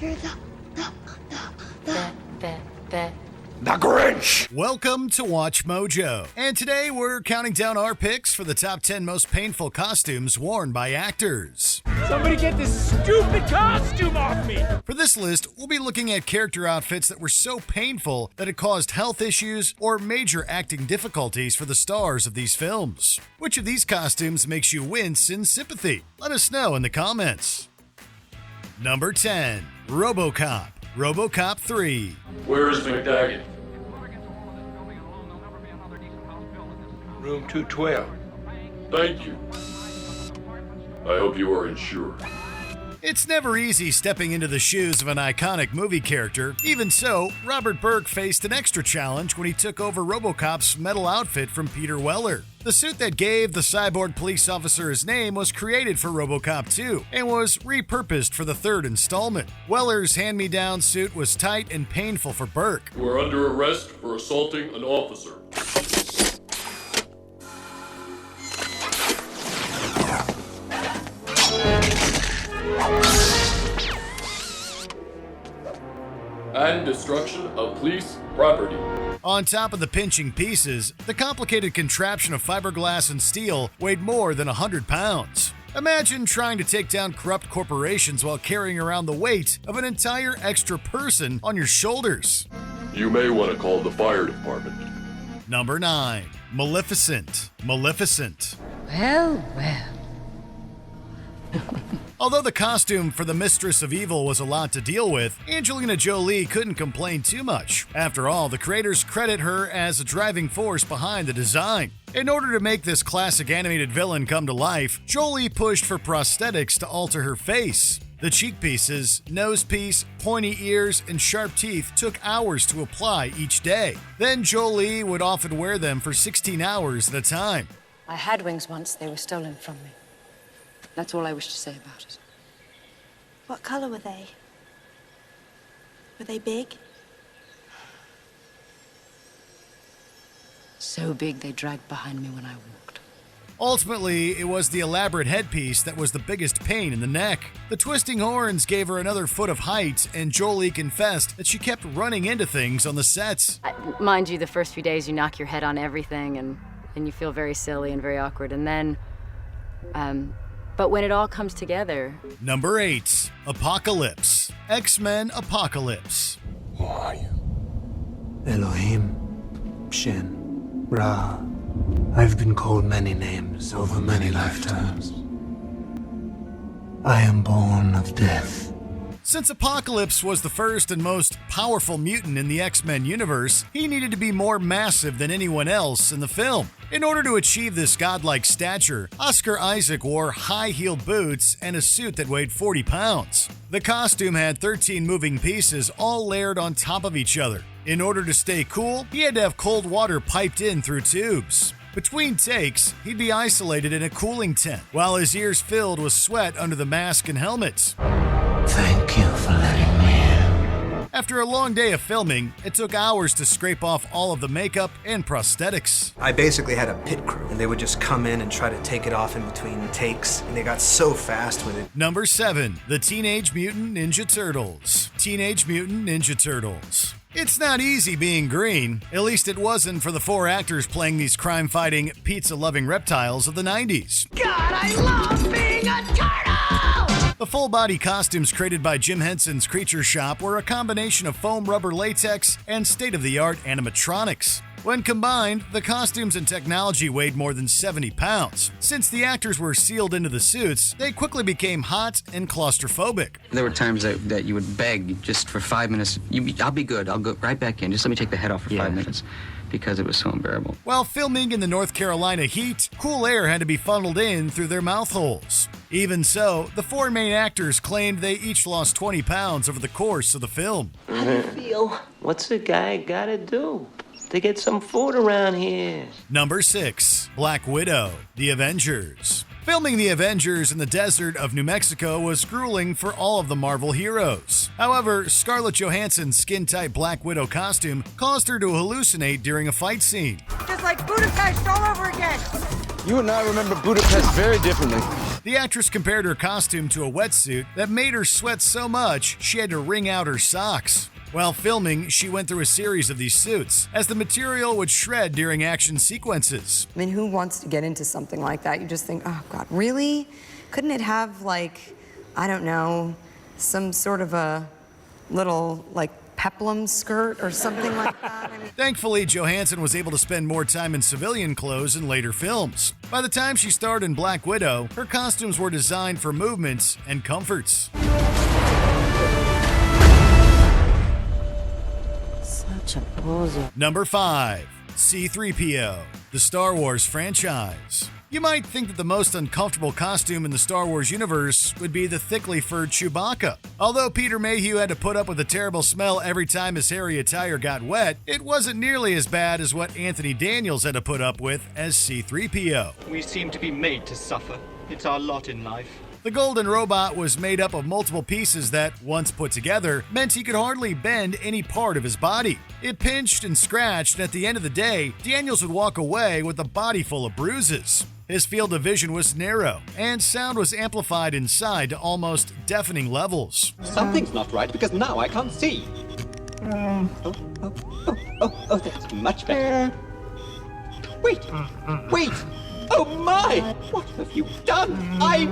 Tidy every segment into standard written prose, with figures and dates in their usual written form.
You're The Grinch! Welcome to Watch Mojo, and today we're counting down our picks for the top 10 most painful costumes worn by actors. Somebody get this stupid costume off me! For this list, we'll be looking at character outfits that were so painful that it caused health issues or major acting difficulties for the stars of these films. Which of these costumes makes you wince in sympathy? Let us know in the comments. Number 10. RoboCop. RoboCop 3. Where's McDaggett? Room 212. Thank you. I hope you are insured. It's never easy stepping into the shoes of an iconic movie character. Even so, Robert Burke faced an extra challenge when he took over RoboCop's metal outfit from Peter Weller. The suit that gave the cyborg police officer his name was created for RoboCop 2 and was repurposed for the third installment. Weller's hand-me-down suit was tight and painful for Burke. You are under arrest for assaulting an officer. And destruction of police property. On top of the pinching pieces, the complicated contraption of fiberglass and steel weighed more than 100 pounds. Imagine trying to take down corrupt corporations while carrying around the weight of an entire extra person on your shoulders. You may want to call the fire department. Number 9. Maleficent. Maleficent. well. Although the costume for the Mistress of Evil was a lot to deal with, Angelina Jolie couldn't complain too much. After all, the creators credit her as a driving force behind the design. In order to make this classic animated villain come to life, Jolie pushed for prosthetics to alter her face. The cheek pieces, nose piece, pointy ears, and sharp teeth took hours to apply each day. Then Jolie would often wear them for 16 hours at a time. I had wings once. They were stolen from me. That's all I wish to say about it. What color were they? Were they big? So big they dragged behind me when I walked. Ultimately, it was the elaborate headpiece that was the biggest pain in the neck. The twisting horns gave her another foot of height, and Jolie confessed that she kept running into things on the sets. Mind you, the first few days you knock your head on everything and you feel very silly and very awkward. And then, but when it all comes together... Number 8. Apocalypse. X-Men Apocalypse. Who are you? Elohim, Shin, Ra. I've been called many names over many lifetimes. I am born of death. Since Apocalypse was the first and most powerful mutant in the X-Men universe, he needed to be more massive than anyone else in the film. In order to achieve this godlike stature, Oscar Isaac wore high-heeled boots and a suit that weighed 40 pounds. The costume had 13 moving pieces all layered on top of each other. In order to stay cool, he had to have cold water piped in through tubes. Between takes, he'd be isolated in a cooling tent, while his ears filled with sweat under the mask and helmet. Thank you for letting me in. After a long day of filming, it took hours to scrape off all of the makeup and prosthetics. I basically had a pit crew, and they would just come in and try to take it off in between takes, and they got so fast with it. Number 7. The Teenage Mutant Ninja Turtles. Teenage Mutant Ninja Turtles. It's not easy being green. At least it wasn't for the 4 actors playing these crime-fighting, pizza-loving reptiles of the 90s. God, I love being a turtle! The full-body costumes created by Jim Henson's Creature Shop were a combination of foam rubber latex and state-of-the-art animatronics. When combined, the costumes and technology weighed more than 70 pounds. Since the actors were sealed into the suits, they quickly became hot and claustrophobic. There were times that you would beg just for 5 minutes. I'll be good. I'll go right back in. Just let me take the head off for 5 minutes. Because it was so unbearable. While filming in the North Carolina heat, cool air had to be funneled in through their mouth holes. Even so, the 4 main actors claimed they each lost 20 pounds over the course of the film. How do you feel? What's a guy gotta do to get some food around here? Number 6. Black Widow. The Avengers. Filming the Avengers in the desert of New Mexico was grueling for all of the Marvel heroes. However, Scarlett Johansson's skin-tight Black Widow costume caused her to hallucinate during a fight scene. Just like Budapest all over again. You and I remember Budapest very differently. The actress compared her costume to a wetsuit that made her sweat so much she had to wring out her socks. While filming, she went through a series of these suits, as the material would shred during action sequences. I mean, who wants to get into something like that? You just think, oh God, really? Couldn't it have, like, I don't know, some sort of a little, like, peplum skirt or something like that? I mean... Thankfully, Johansson was able to spend more time in civilian clothes in later films. By the time she starred in Black Widow, her costumes were designed for movements and comforts. Number 5. C-3PO, the Star Wars franchise. You might think that the most uncomfortable costume in the Star Wars universe would be the thickly furred Chewbacca. Although Peter Mayhew had to put up with a terrible smell every time his hairy attire got wet, it wasn't nearly as bad as what Anthony Daniels had to put up with as C-3PO. We seem to be made to suffer. It's our lot in life. The golden robot was made up of multiple pieces that, once put together, meant he could hardly bend any part of his body. It pinched and scratched, and at the end of the day, Daniels would walk away with a body full of bruises. His field of vision was narrow, and sound was amplified inside to almost deafening levels. Something's not right because now I can't see. That's much better. Wait! Oh my! What have you done? I'm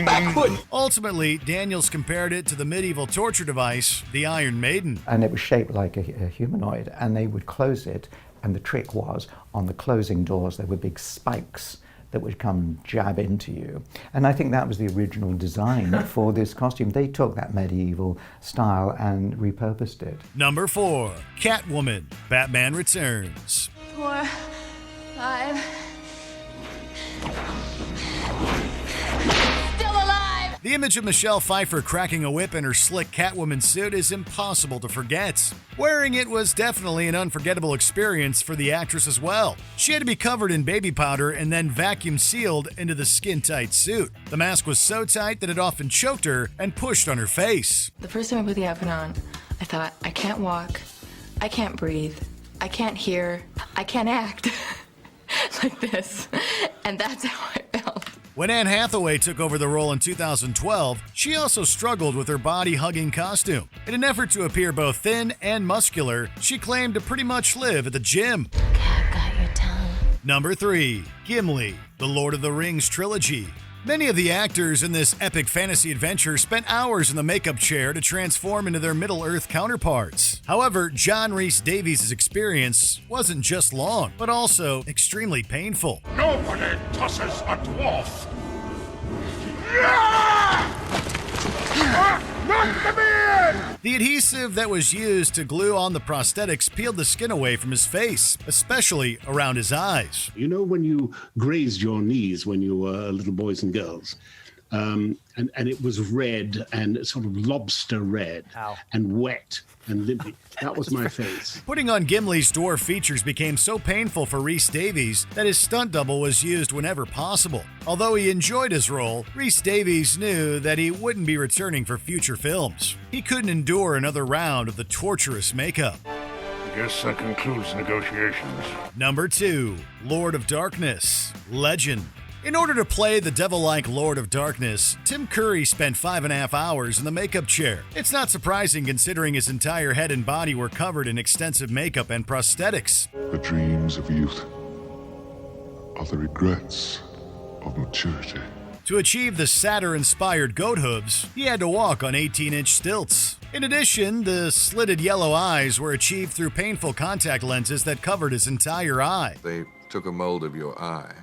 backward! Ultimately, Daniels compared it to the medieval torture device, the Iron Maiden. And it was shaped like a humanoid, and they would close it, and the trick was, on the closing doors, there were big spikes that would come jab into you. And I think that was the original design for this costume. They took that medieval style and repurposed it. Number 4. Catwoman, Batman Returns. 4, 5... Still alive! The image of Michelle Pfeiffer cracking a whip in her slick Catwoman suit is impossible to forget. Wearing it was definitely an unforgettable experience for the actress as well. She had to be covered in baby powder and then vacuum sealed into the skin-tight suit. The mask was so tight that it often choked her and pushed on her face. The first time I put the outfit on, I thought, I can't walk, I can't breathe, I can't hear, I can't act. Like this, and that's how I felt. When Anne Hathaway took over the role in 2012, she also struggled with her body-hugging costume. In an effort to appear both thin and muscular, she claimed to pretty much live at the gym. Cat got your tongue. Number 3. Gimli, the Lord of the Rings trilogy. Many of the actors in this epic fantasy adventure spent hours in the makeup chair to transform into their Middle-earth counterparts. However, John Rhys Davies' experience wasn't just long, but also extremely painful. Nobody tosses a dwarf! Not the beard! The adhesive that was used to glue on the prosthetics peeled the skin away from his face, especially around his eyes. You know when you grazed your knees when you were little boys and girls? And it was red and sort of lobster red. Ow. And wet and limpy. That was my face. Putting on Gimli's dwarf features became so painful for Rhys Davies that his stunt double was used whenever possible. Although he enjoyed his role, Rhys Davies knew that he wouldn't be returning for future films. He couldn't endure another round of the torturous makeup. I guess that concludes negotiations. Number 2. Lord of Darkness, Legend. In order to play the devil-like Lord of Darkness, Tim Curry spent 5.5 hours in the makeup chair. It's not surprising considering his entire head and body were covered in extensive makeup and prosthetics. The dreams of youth are the regrets of maturity. To achieve the satyr-inspired goat hooves, he had to walk on 18-inch stilts. In addition, the slitted yellow eyes were achieved through painful contact lenses that covered his entire eye. They took a mold of your eye,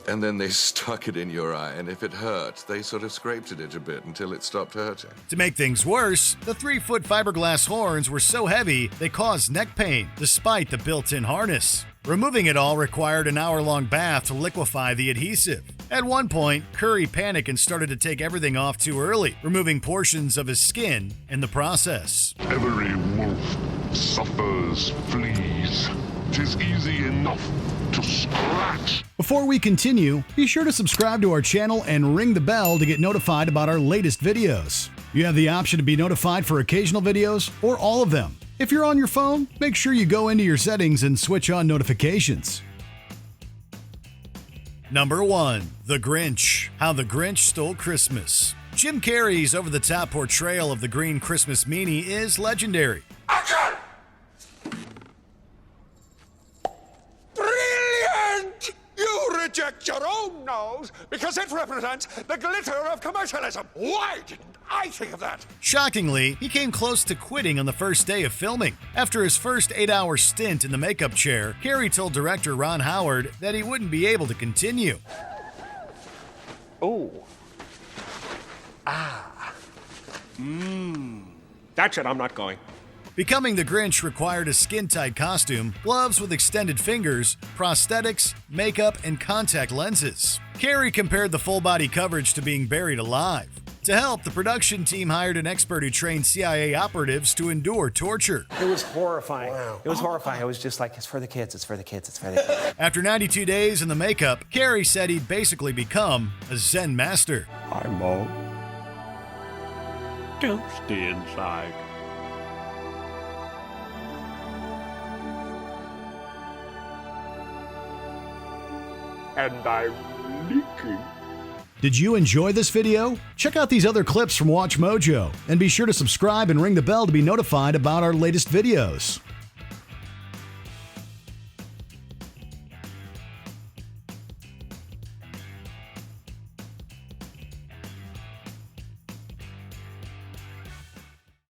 and then they stuck it in your eye, and if it hurt, they sort of scraped at it a bit until it stopped hurting. To make things worse, the 3-foot fiberglass horns were so heavy they caused neck pain, despite the built-in harness. Removing it all required an hour-long bath to liquefy the adhesive. At one point, Curry panicked and started to take everything off too early, removing portions of his skin in the process. Every wolf suffers fleas. 'Tis easy enough to scratch. Before we continue, be sure to subscribe to our channel and ring the bell to get notified about our latest videos. You have the option to be notified for occasional videos or all of them. If you're on your phone, make sure you go into your settings and switch on notifications. Number 1. The Grinch. How the Grinch Stole Christmas. Jim Carrey's over-the-top portrayal of the green Christmas meanie is legendary. Action! Brilliant! You reject your own nose because it represents the glitter of commercialism. Why didn't I think of that? Shockingly, he came close to quitting on the first day of filming. After his first 8-hour stint in the makeup chair, Carrey told director Ron Howard that he wouldn't be able to continue. Oh. That's it, I'm not going. Becoming the Grinch required a skin-tight costume, gloves with extended fingers, prosthetics, makeup, and contact lenses. Carrey compared the full-body coverage to being buried alive. To help, the production team hired an expert who trained CIA operatives to endure torture. It was horrifying. Wow. It was horrifying. It was just like, it's for the kids, it's for the kids, it's for the kids. After 92 days in the makeup, Carrey said he'd basically become a Zen master. Hi, Mom. Don't stay inside. And I'm leaking. Did you enjoy this video? Check out these other clips from WatchMojo and be sure to subscribe and ring the bell to be notified about our latest videos.